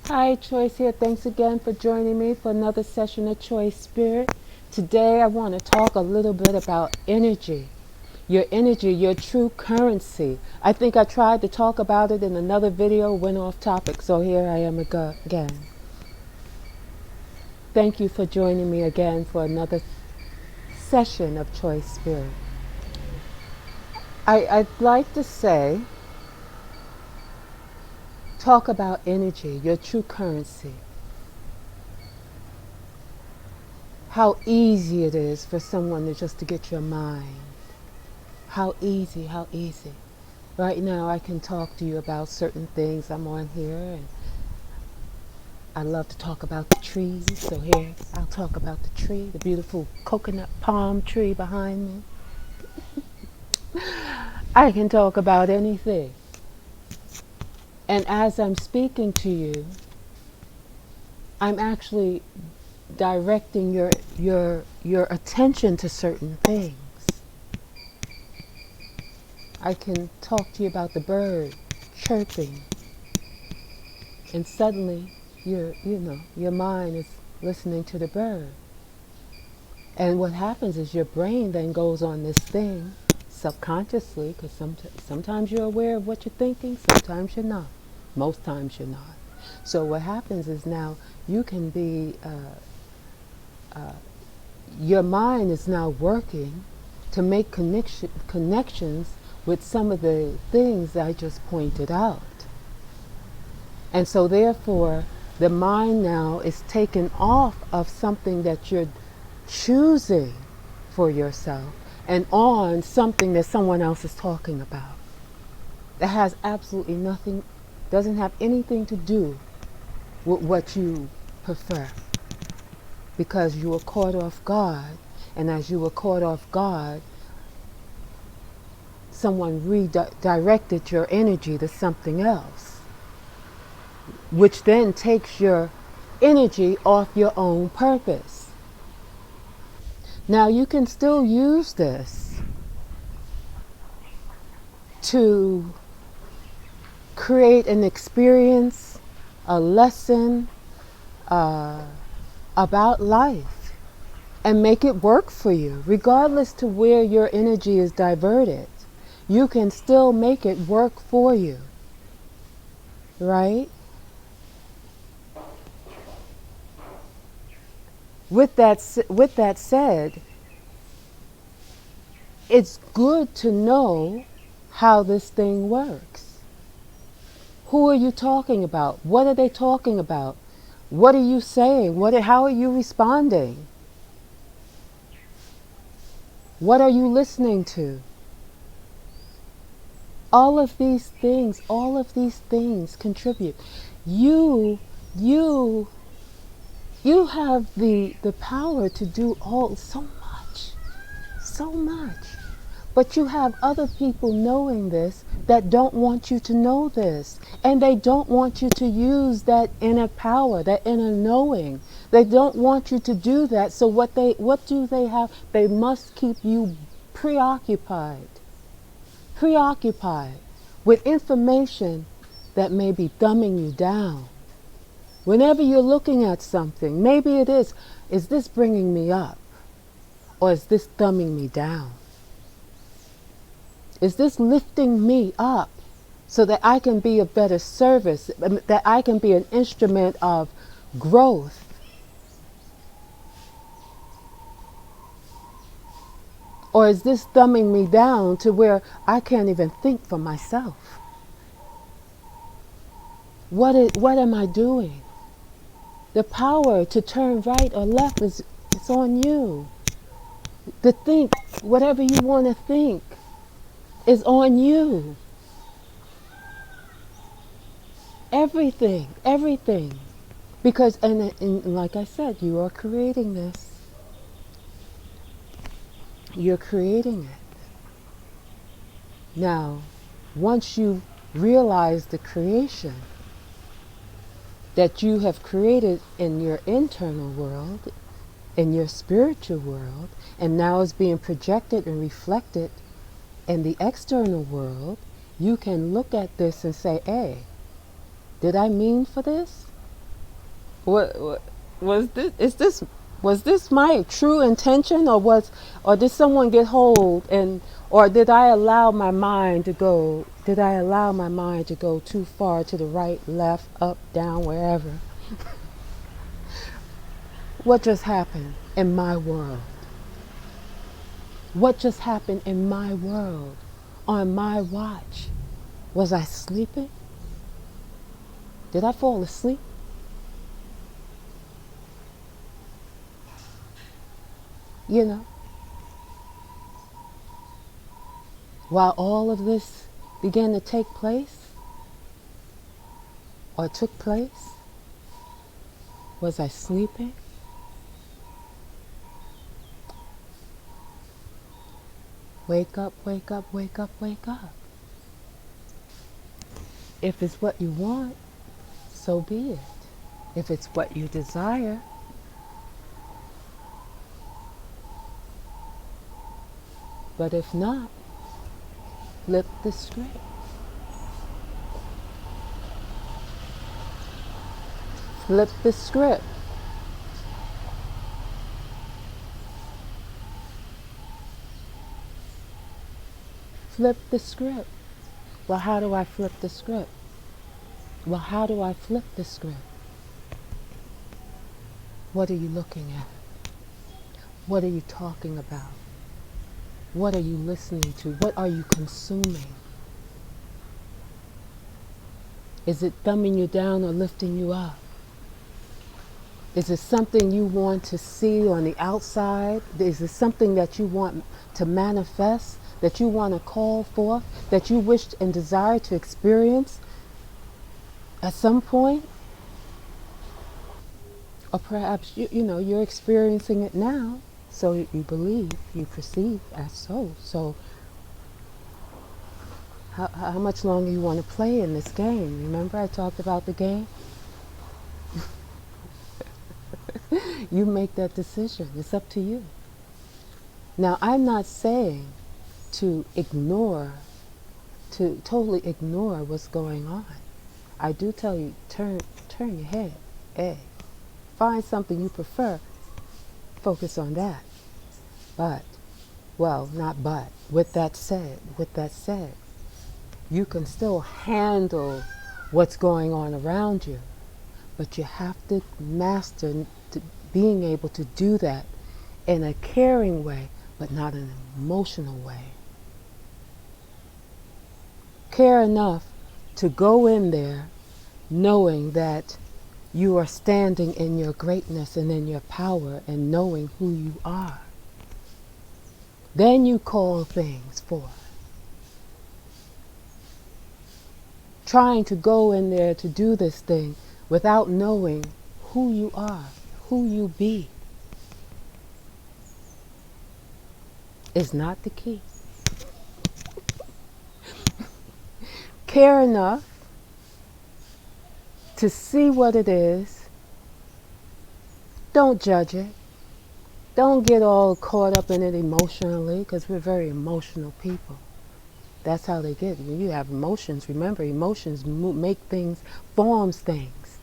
Hi, Choice here. Thanks again for joining me for another session of Choice Spirit. Today I want to talk a little bit about energy, your true currency. I think I tried to talk about it in another video, went off topic, so here I am again. Thank you for joining me again for another session of Choice Spirit. I'd like to talk about energy, your true currency. How easy it is for someone to get your mind. How easy. Right now I can talk to you about certain things. I'm on here and I love to talk about the trees. So here I'll talk about the tree, the beautiful coconut palm tree behind me. I can talk about anything. And as I'm speaking to you, I'm actually directing your attention to certain things. I can talk to you about the bird chirping, and suddenly your mind is listening to the bird. And what happens is your brain then goes on this thing subconsciously, because sometimes you're aware of what you're thinking, sometimes you're not. Most times you're not. So what happens is now you can be, your mind is now working to make connections with some of the things I just pointed out. And so therefore, the mind now is taken off of something that you're choosing for yourself and on something that someone else is talking about. That has absolutely nothing, doesn't have anything to do with what you prefer. Because you were caught off guard, and as you were caught off guard, someone redirected your energy to something else, which then takes your energy off your own purpose. Now you can still use this to create an experience, a lesson about life, and make it work for you, regardless to where your energy is diverted. You can still make it work for you, right? With that said, it's good to know how this thing works. Who are you talking about? What are they talking about? What are you saying? How are you responding? What are you listening to? All of these things contribute. You have the power to do so much. But you have other people knowing this that don't want you to know this. And they don't want you to use that inner power, that inner knowing. They don't want you to do that. So what do they have? They must keep you preoccupied with information that may be dumbing you down. Whenever you're looking at something, maybe it is this bringing me up? Or is this dumbing me down? Is this lifting me up so that I can be of better service, that I can be an instrument of growth? Or is this dumbing me down to where I can't even think for myself? What am I doing? The power to turn right or left is on you. To think whatever you want to think is on you. Everything. Because, and like I said, you are creating this. You're creating it. Now, once you realize the creation that you have created in your internal world, in your spiritual world, and now is being projected and reflected in the external world, you can look at this and say, hey, did I mean for this? What was this? Is this was this my true intention, or did someone get hold and, or did I allow my mind to go? Did I allow my mind to go too far to the right, left, up, down, wherever? What just happened in my world? What just happened in my world on my watch? Was I sleeping? Did I fall asleep? You know, while all of this began to take place or took place, was I sleeping? Wake up, wake up, wake up, wake up. If it's what you want, so be it. If it's what you desire, but if not, flip the script. Flip the script. Flip the script. Well, how do I flip the script? Well, how do I flip the script? What are you looking at? What are you talking about? What are you listening to? What are you consuming? Is it thumbing you down or lifting you up? Is it something you want to see on the outside? Is it something that you want to manifest, that you want to call forth, that you wish and desire to experience at some point? Or perhaps you're experiencing it now, so you believe, you perceive as so. So how much longer you want to play in this game? Remember I talked about the game? You make that decision. It's up to you. Now, I'm not saying to totally ignore what's going on. I do tell you, turn your head. Hey, find something you prefer. Focus on that. But, well, not but. With that said, you can still handle what's going on around you, but you have to master being able to do that in a caring way, but not an emotional way. Care enough to go in there knowing that you are standing in your greatness and in your power and knowing who you are. Then you call things forth. Trying to go in there to do this thing without knowing who you are, who you be, is not the key. Care enough to see what it is. Don't judge it. Don't get all caught up in it emotionally, because we're very emotional people. That's how they get. When you have emotions, remember, emotions make things, forms things.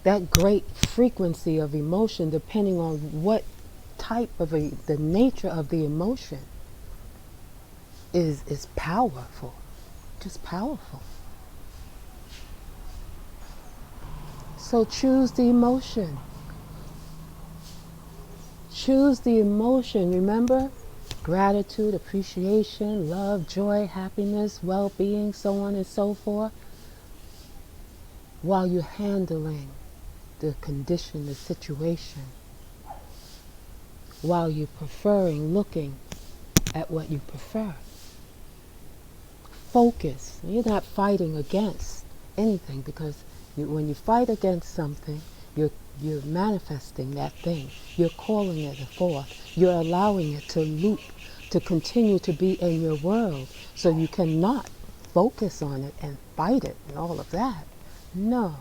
That great frequency of emotion, depending on what type of the nature of the emotion, is powerful. Just powerful. So choose the emotion. Choose the emotion. Remember, gratitude, appreciation, love, joy, happiness, well-being, so on and so forth, while you're handling the condition, the situation, while you're looking at what you prefer. Focus. You're not fighting against anything, because when you fight against something, you're manifesting that thing. You're calling it forth. You're allowing it to loop, to continue to be in your world. So you cannot focus on it and fight it and all of that. No.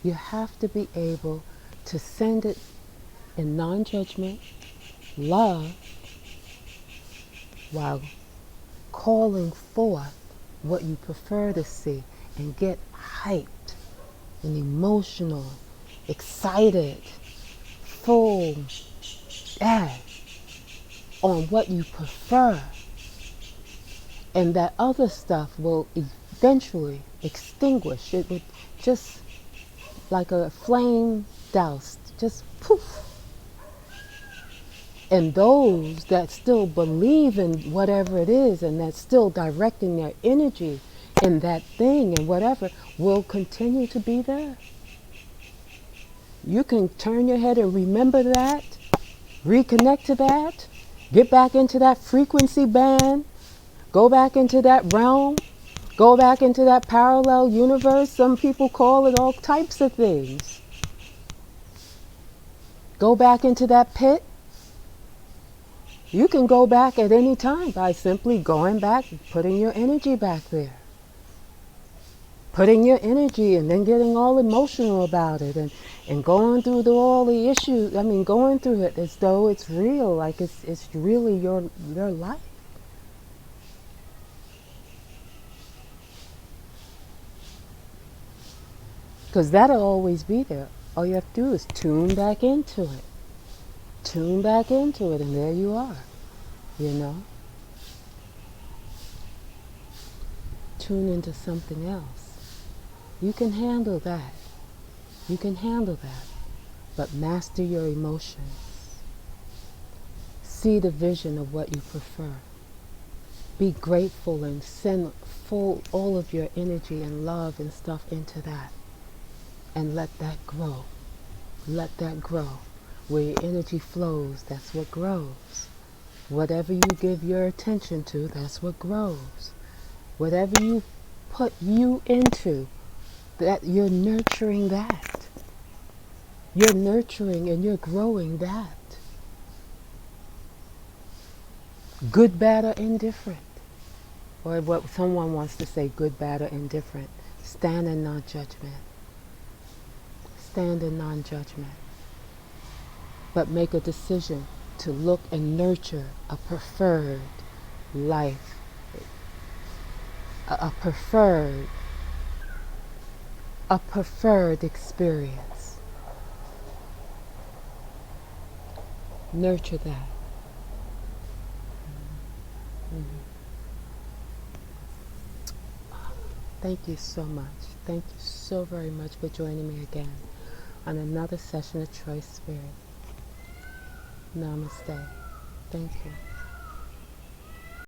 You have to be able to send it in non-judgment, love, while calling forth what you prefer to see, and get hyped and emotional excited, full, yeah, on what you prefer. And that other stuff will eventually extinguish. It would just like a flame doused, just poof. And those that still believe in whatever it is and that's still directing their energy in that thing and whatever will continue to be there. You can turn your head and remember that, reconnect to that, get back into that frequency band, go back into that realm, go back into that parallel universe. Some people call it all types of things. Go back into that pit. You can go back at any time by simply going back, putting your energy back there. Putting your energy and then getting all emotional about it and going through all the issues. I mean, going through it as though it's real, like it's really your life. Because that'll always be there. All you have to do is tune back into it. Tune back into it, and there you are. You know? Tune into something else. You can handle that. You can handle that. But master your emotions. See the vision of what you prefer. Be grateful and send full all of your energy and love and stuff into that. And let that grow. Let that grow. Where your energy flows, that's what grows. Whatever you give your attention to, that's what grows. Whatever you put you into, that you're nurturing that. You're nurturing and you're growing that. Good, bad, or indifferent. Or what someone wants to say, good, bad, or indifferent. Stand in non-judgment. Stand in non-judgment. But make a decision to look and nurture a preferred life, a preferred experience. Nurture that. Thank you so much. Thank you so very much for joining me again on another session of Choice Spirit. Namaste. Thank you.